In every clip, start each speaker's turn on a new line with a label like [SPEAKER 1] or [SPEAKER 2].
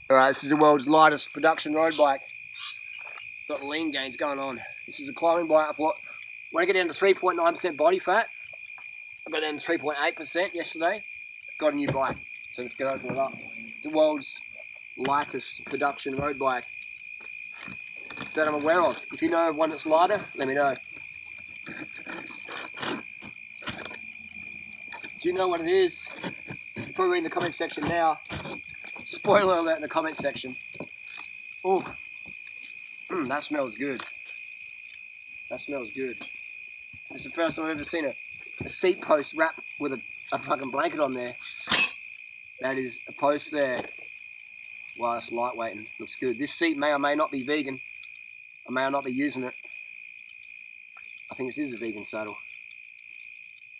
[SPEAKER 1] Alright, this is the world's lightest production road bike. Got lean gains going on. This is a climbing bike. I thought, when I get down to 3.9% body fat, I got down to 3.8% yesterday. Got a new bike. So let's go open it up. The world's lightest production road bike that I'm aware of. If you know of one that's lighter, let me know. Do you know what it is? You're probably in the comment section now. Spoiler alert in the comment section. Oh, that smells good. That smells good. This is the first time I've ever seen a seat post wrapped with a fucking blanket on there. That is a post there. Wow, that's lightweight and looks good. This seat may or may not be vegan. I may or not be using it. I think this is a vegan saddle.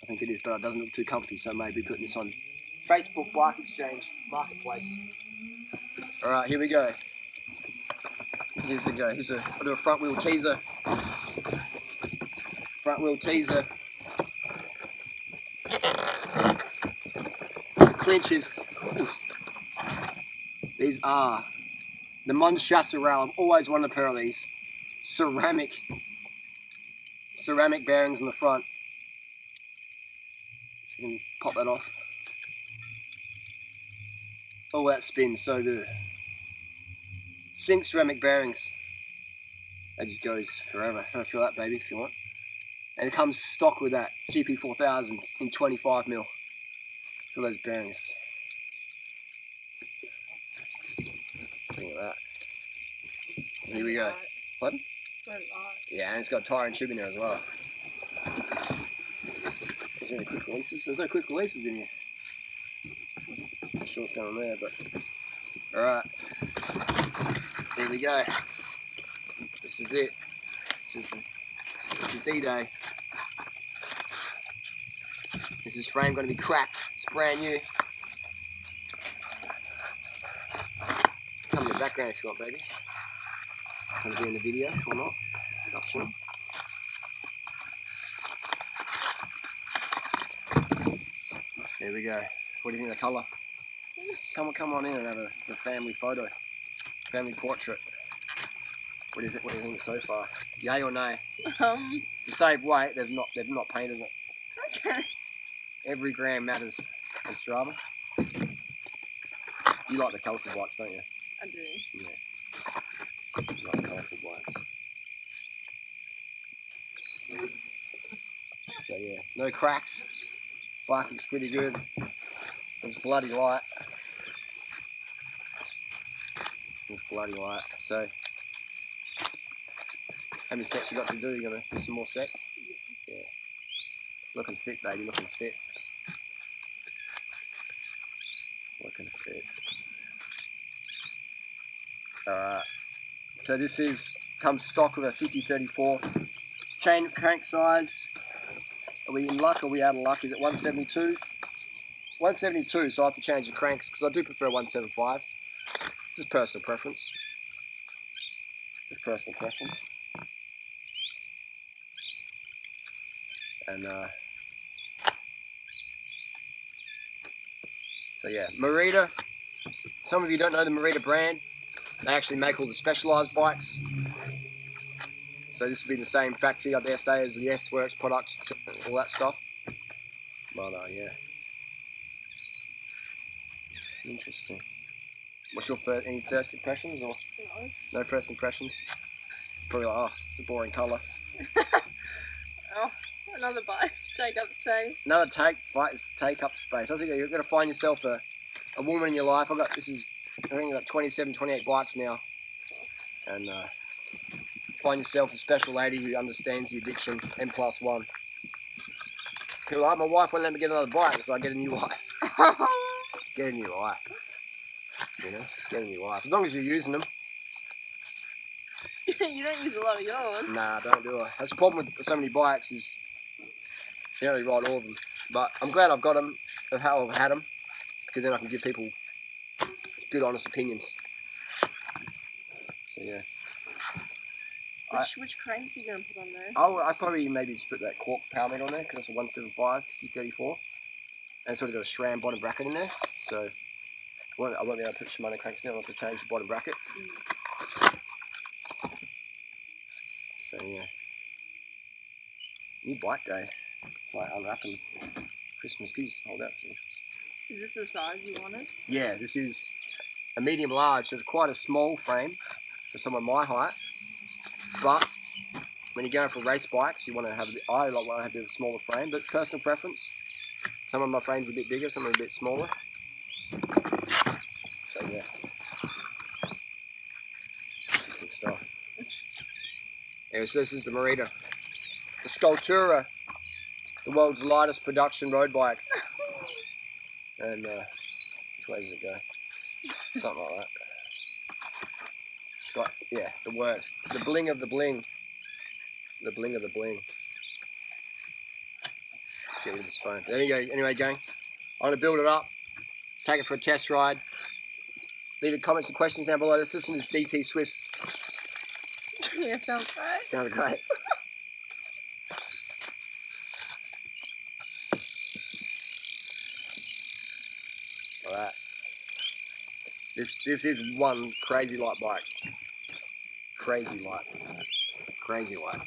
[SPEAKER 1] I think it is, but it doesn't look too comfy, so maybe putting this on Facebook Bike Exchange Marketplace. Alright, here we go. Here's the go. I'll do a front wheel teaser. Front wheel teaser. Clinchers. Oof. These are the Mons Chasseral. I've always wanted a pair of these. Ceramic bearings in the front. So you can pop that off. Oh, that spins so good. Sync ceramic bearings. That just goes forever. Have a feel that, baby, if you want. And it comes stock with that GP4000 in 25mm. Feel those bearings. Think of that. Here we go. Pardon? Yeah, and it's got tyre and tube in there as well. Is there any quick releases? There's no quick releases in here. Not sure what's going on there, but alright. Here we go. This is it. This is D-Day. This is frame going to be cracked. It's brand new. Come in the background if you want, baby. Come to be in the video or not. It's optional. There we go. What do you think of the colour? Come on in and have it's a family photo. Family portrait. What do you think so far? Yay or nay? To save weight, they've not painted it.
[SPEAKER 2] Okay.
[SPEAKER 1] Every gram matters on Strava. You like the colourful bikes, don't you?
[SPEAKER 2] I do.
[SPEAKER 1] Yeah. You like colourful bikes. So yeah, no cracks. Bike looks pretty good. It's bloody light. It's bloody light. So, how many sets you got to do? You gonna do some more sets? Yeah. Looking fit, baby. Looking fit. Looking fit. Alright. So this comes stock with a 50-34 chain crank size. Are we in luck or are we out of luck? Is it 172s? 172, so I have to change the cranks because I do prefer 175. Just personal preference. Just personal preference. And so yeah, Merida. Some of you don't know the Merida brand. They actually make all the specialized bikes. So this will be the same factory, I dare say, as the S-Works product, all that stuff. But yeah. Interesting. What's your any first impressions or? No. No first impressions? Probably like, oh, it's a boring colour.
[SPEAKER 2] Oh, another bike to take up space.
[SPEAKER 1] Another bike to take up space. I think you've got to find yourself a woman in your life. I think I've got 27, 28 bikes now. And find yourself a special lady who understands the addiction, N+1. People are like, my wife won't let me get another bike, so I get a new wife. Get a new wife. You know, get a new wife. As long as you're using them.
[SPEAKER 2] You don't use a lot of yours.
[SPEAKER 1] Nah, don't do it. That's the problem with so many bikes is you don't really ride all of them. But I'm glad I've got them, of how I've had them, because then I can give people good, honest opinions. So yeah.
[SPEAKER 2] Which cranks are you going to put on there?
[SPEAKER 1] I'd probably maybe just put that cork power meter on there because it's a 175 50-34. And it's sort of got a SRAM bottom bracket in there. So I won't be able to put Shimano cranks down unless I change the bottom bracket. So yeah. New bike day. It's like unwrapping Christmas goose. Hold that thing.
[SPEAKER 2] Is this the size you wanted?
[SPEAKER 1] Yeah, this is a medium large, so it's quite a small frame for someone my height. But when you're going for race bikes, you want to have I want to have a bit of a smaller frame, but personal preference. Some of my frames are a bit bigger, some are a bit smaller. So yeah, interesting stuff. Anyway, so this is the Merida, the Sculptura, the world's lightest production road bike. And which way does it go? Something like that. It's got, yeah, the works. The bling of the bling. The bling of the bling. Get rid of this phone. Anyway, gang, I'm going to build it up, take it for a test ride. Leave your comments and questions down below. Let's listen to this DT Swiss.
[SPEAKER 2] Yeah, sounds great.
[SPEAKER 1] Sounds great. Alright. This is one crazy light bike. Crazy light. Crazy light.